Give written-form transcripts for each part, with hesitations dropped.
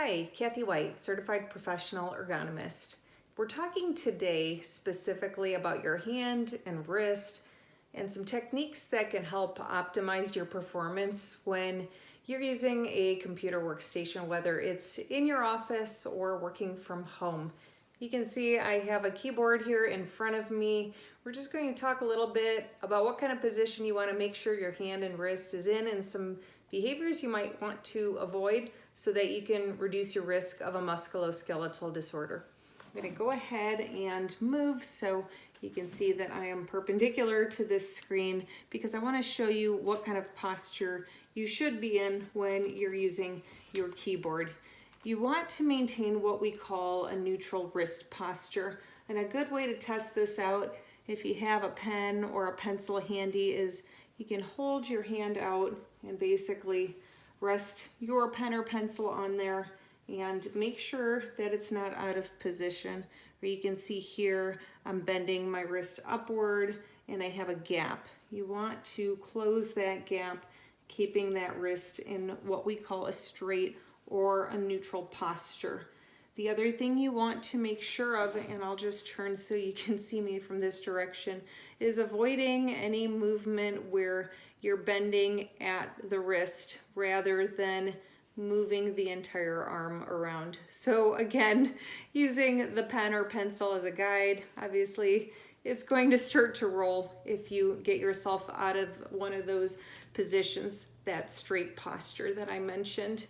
Hi, Kathy White, Certified Professional Ergonomist. We're talking today specifically about your hand and wrist and some techniques that can help optimize your performance when you're using a computer workstation, whether it's in your office or working from home. You can see I have a keyboard here in front of me. We're just going to talk a little bit about what kind of position you want to make sure your hand and wrist is in and some behaviors you might want to avoid so that you can reduce your risk of a musculoskeletal disorder. I'm going to go ahead and move so you can see that I am perpendicular to this screen because I want to show you what kind of posture you should be in when you're using your keyboard. You want to maintain what we call a neutral wrist posture, and a good way to test this out if you have a pen or a pencil handy is you can hold your hand out and basically rest your pen or pencil on there and make sure that it's not out of position. Or you can see here I'm bending my wrist upward and I have a gap. You want to close that gap, keeping that wrist in what we call a straight or a neutral posture. The other thing you want to make sure of, and I'll just turn so you can see me from this direction, is avoiding any movement where you're bending at the wrist rather than moving the entire arm around. So again, using the pen or pencil as a guide, obviously it's going to start to roll if you get yourself out of one of those positions, that straight posture that I mentioned.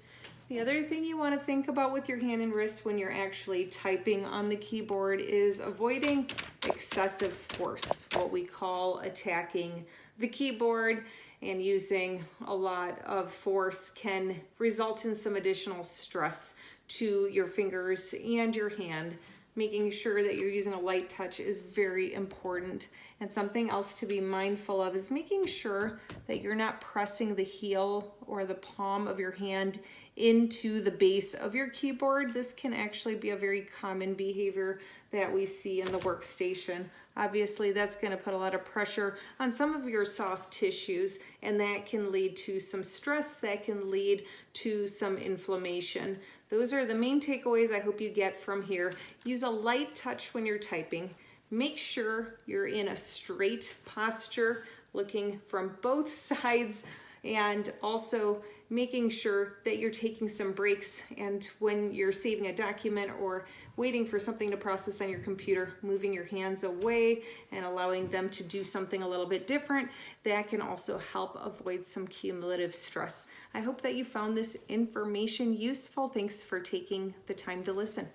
The other thing you want to think about with your hand and wrist when you're actually typing on the keyboard is avoiding excessive force, what we call attacking the keyboard, and using a lot of force can result in some additional stress to your fingers and your hand. Making sure that you're using a light touch is very important. And something else to be mindful of is making sure that you're not pressing the heel or the palm of your hand into the base of your keyboard. This can actually be a very common behavior that we see in the workstation. Obviously, that's going to put a lot of pressure on some of your soft tissues, and that can lead to some stress, that can lead to some inflammation. Those are the main takeaways I hope you get from here. Use a light touch when you're typing. Make sure you're in a straight posture, looking from both sides, and also making sure that you're taking some breaks, and when you're saving a document or waiting for something to process on your computer, moving your hands away and allowing them to do something a little bit different, that can also help avoid some cumulative stress. I hope that you found this information useful. Thanks for taking the time to listen.